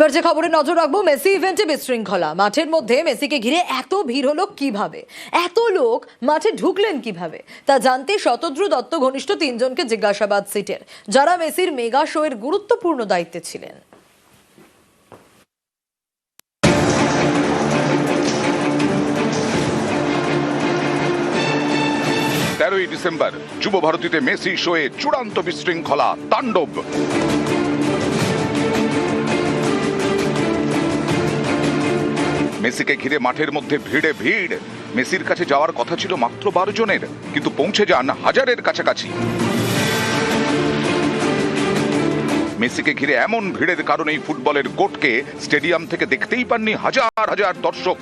এবার যে খবরে নজর রাখবো, মেসি ইভেন্টে বিশৃঙ্খলা। মাঠের মধ্যে মেসিকে ঘিরে এত ভিড় হলো কিভাবে, এত লোক মাঠে ঢুকলেন কিভাবে, তা জানতে শতদ্রু দত্ত ঘনিষ্ঠ তিনজনকে জিজ্ঞাসাবাদ সিটের, যারা মেসির মেগা শো এর গুরুত্বপূর্ণ দায়িত্বে ছিলেন। 13ই ডিসেম্বর যুব ভারতীতে মেসি শোয়ে চূড়ান্ত বিশৃঙ্খলা তাণ্ডব। মেসিকে ঘিরে মাঠের মধ্যে ভিড়ে ভিড়। মেসির কাছে যাওয়ার কথা ছিল মাত্র 12 জনের, কিন্তু পৌঁছে যান হাজারের কাছাকাছি। মেসিকে ঘিরে এমন ভিড়ের কারণেই ফুটবলের গোটকে স্টেডিয়াম থেকে দেখতেই পাননি হাজার হাজার দর্শক।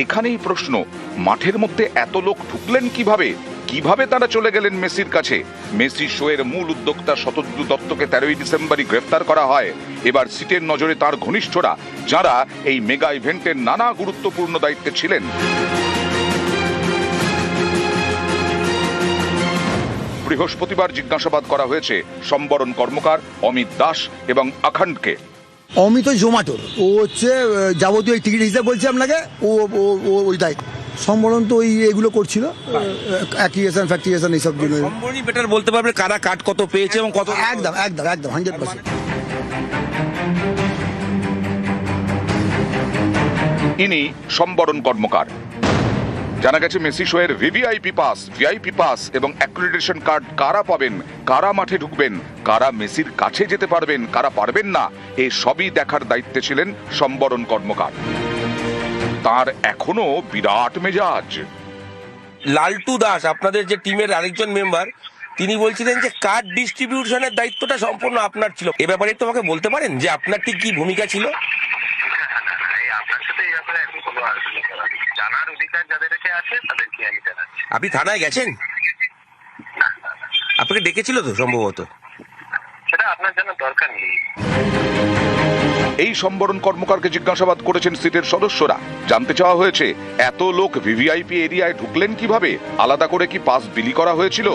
এখানেই প্রশ্ন, মাঠের মধ্যে এত লোক ঢুকলেন কিভাবে, কিভাবে তারা চলে গেলেন মেসির কাছে? মেসি শোয়ের মূল উদ্যোক্তা শতদ্রু দত্তকে 13ই ডিসেম্বরই গ্রেফতার করা হয়। এবার সিটের নজরে তার ঘনিষ্ঠরা, যারা এই মেগা ইভেন্টের নানা গুরুত্বপূর্ণ দায়িত্বে ছিলেন। বৃহস্পতিবার জিজ্ঞাসাবাদ করা হয়েছে সম্বরণ কর্মকার, অমিত দাস এবং আখণ্ডকে। অমিত জোম্যাটোর, ও হচ্ছে যাবতীয় টিকিট হিসেবে বলছি আপনাকে, ও ওই দায়িত্ব। সম্বরণ তো ওই এগুলো করছিল, অ্যাক্টিভেশন ফ্যাক্টিভেশন এইসব জন্য। সম্বরণই বেটার বলতে পারবে কারা কাট কত পেয়েছে এবং কত। একদম একদম একদম 100%। ইনি সম্বরণ কর্মকার। জানা গেছে মেসি শোয়ের ভিভিআইপি পাস এবং অ্যাক্রিডিটেশন কার্ড কারা পাবেন, কারা মাঠে ঢুকবেন, কারা মেসির কাছে যেতে পারবেন, কারা পারবেন না, এই সবই দেখার দায়িত্বে ছিলেন সম্বরণ কর্মকার। তার এখনো বিরাট মেজাজ। লালটু দাস, আপনাদের যে টিমের আরেকজন মেম্বার, তিনি বলছিলেন যে কার্ড ডিস্ট্রিবিউশনের দায়িত্বটা সম্পূর্ণ আপনার ছিল। এ ব্যাপারে তো আমাকে বলতে পারেন যে আপনার ঠিক কি ভূমিকা ছিল? জানার অধিকার যাদের আছে তাদেরকে আমি জানাচ্ছি। আপনি থানায় গেছেন? আপনাকে ডেকেছিল তো সম্ভবত? সেটা আপনার জানার দরকার নেই। এই সম্বরণ কর্মকারকে জিজ্ঞাসাবাদ করেছেন সিটের সদস্যরা। জানতে চাওয়া হয়েছে, এত লোক ভিভিআইপি এরিয়ায় ঢুকলেন কিভাবে, আলাদা করে কি পাস বিলি করা হয়েছিল?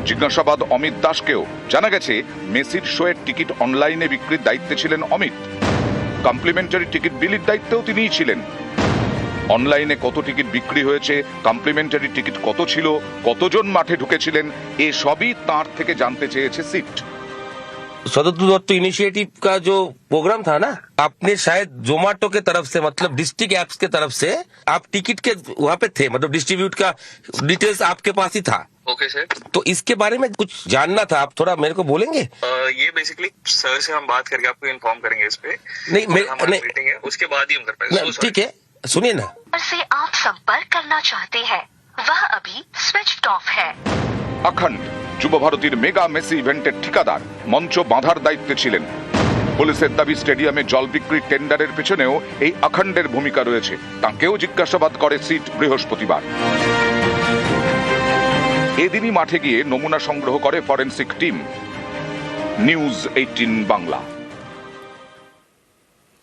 জিজ্ঞাসাবাদ অমিত দাসকেও। জানা গেছে মেসির শোয়ের টিকিট অনলাইনে বিক্রির দায়িত্বে ছিলেন অমিত। কমপ্লিমেন্টারি টিকিট বিলির দায়িত্বেও তিনিই ছিলেন। অনলাইনে কত টিকিট বিক্রি হয়েছে, কমপ্লিমেন্টারি টিকিট কত ছিল, কতজন মাঠে ঢুকেছিলেন, এসবই তার থেকে জানতে চেয়েছে সিট। शतद्रु दत्त इनिशिएटिव का जो प्रोग्राम था ना, आपने शायद जोमेटो के तरफ से, मतलब डिस्ट्रिक्ट एप्स के तरफ से आप टिकट के वहाँ पे थे, मतलब डिस्ट्रीब्यूट का डिटेल्स आपके पास ही था। Okay sir. तो इसके बारे में कुछ जानना था, आप थोड़ा मेरे को बोलेंगे? ये बेसिकली सर से हम बात करके आपको इन्फॉर्म करेंगे इस पे। नहीं, हमारी मीटिंग है, उसके बाद ही हम कर पाएंगे। ठीक है, सुनिए ना। से आप संपर्क करना चाहते हैं वह अभी स्विच ऑफ है। আখণ্ড যুব ভারতীর মেগা মেসি ইভেন্টের ঠিকাদার, মঞ্চ বাঁধার দায়িত্বে ছিলেন। পুলিশের দাবি, স্টেডিয়ামে জল বিক্রির টেন্ডারের পেছনেও এই আখণ্ডের ভূমিকা রয়েছে। তাকেও জিজ্ঞাসাবাদ করে সিট বৃহস্পতিবার। এদিনই মাঠে গিয়ে নমুনা সংগ্রহ করে ফরেনসিক টিম। নিউজ 18 বাংলা।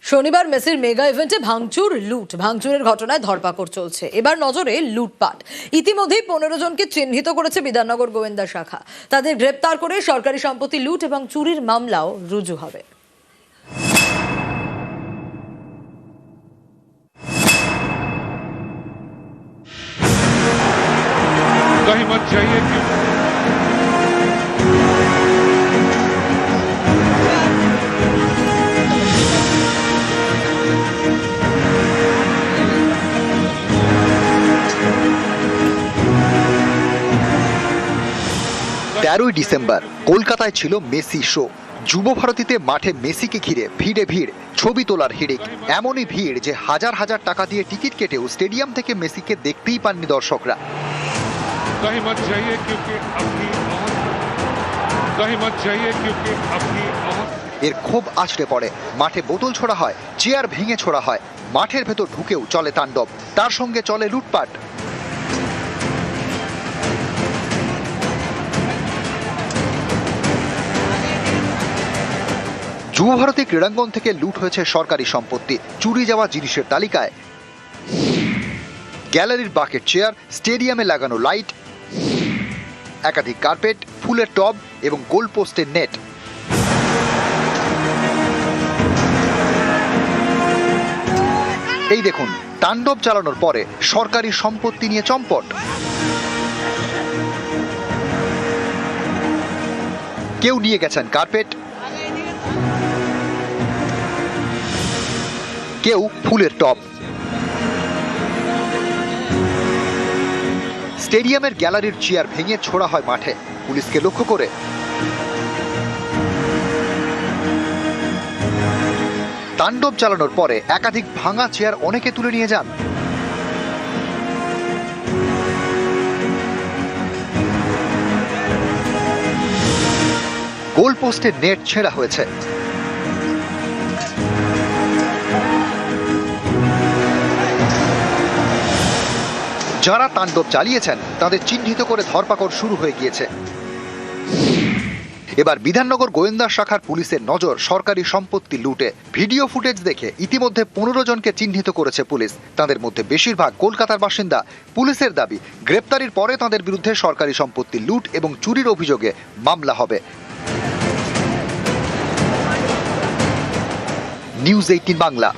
শনিবার মেসির মেগা ইভেন্টে ভাঙচুরের ঘটনায় ধরপাকড় চলছে। এবার নজরে লুটপাট। ইতিমধ্যেই 15 জনকে চিহ্নিত করেছে বিধাননগর গোয়েন্দা শাখা। তাদের গ্রেপ্তার করে সরকারি সম্পত্তি লুট এবং চুরির মামলাও রুজু হবে। कहीं मत जाइए क्यों? তেরোই ডিসেম্বর কলকাতায় ছিল মেসি শো। যুব ভারতীতে মাঠে মেসিকে ঘিরে ভিড়ে ভিড়, ছবি তোলার হিড়িক। এমনই ভিড় যে হাজার হাজার টাকা দিয়ে টিকিট কেটেও স্টেডিয়াম থেকে মেসিকে দেখতেই পাননি দর্শকরা। कहीं मत जाइए क्योंकि अपनी এর ক্ষোভ আছড়ে পড়ে, মাঠে বোতল ছোড়া হয়, চেয়ার ভেঙে ছোড়া হয়। মাঠের ভেতর ঢুকেও চলে তাণ্ডব, তার সঙ্গে চলে লুটপাট। যুব ভারতী ক্রীড়াঙ্গন থেকে লুট হয়েছে সরকারি সম্পত্তি। চুরি যাওয়া জিনিসের তালিকায় গ্যালারির বাকেট চেয়ার, স্টেডিয়ামে লাগানো লাইট, একাধিক কার্পেট, ফুলের টব এবং গোল পোস্টের নেট। এই দেখুন, তাণ্ডব চালানোর পরে সরকারি সম্পত্তি নিয়ে চম্পট। কেউ নিয়ে গেছেন কার্পেট, কেউ ফুলের টব। স্টেডিয়ামের গ্যালারির চেয়ার ভেঙে ছোড়া হয় মাঠে পুলিশকে লক্ষ্য করে। তাণ্ডব চালানোর পরে একাধিক ভাঙা চেয়ার অনেকে তুলে নিয়ে যান। গোল পোস্টের নেট ছেঁড়া হয়েছে। যারা তাণ্ডব চালিয়েছেন তাদের চিহ্নিত করে ধরপাকড় শুরু হয়ে গিয়েছে। এবার বিধাননগর গোয়েন্দা শাখার পুলিশের নজর সরকারি সম্পত্তি লুটে। ভিডিও ফুটেজ দেখে ইতিমধ্যে 15 জনকে চিহ্নিত করেছে পুলিশ। তাদের মধ্যে বেশিরভাগ কলকাতার বাসিন্দা। পুলিশের দাবি, গ্রেপ্তারির পরে তাদের বিরুদ্ধে সরকারি সম্পত্তি লুট এবং চুরির অভিযোগে মামলা হবে। নিউজ 18 বাংলা।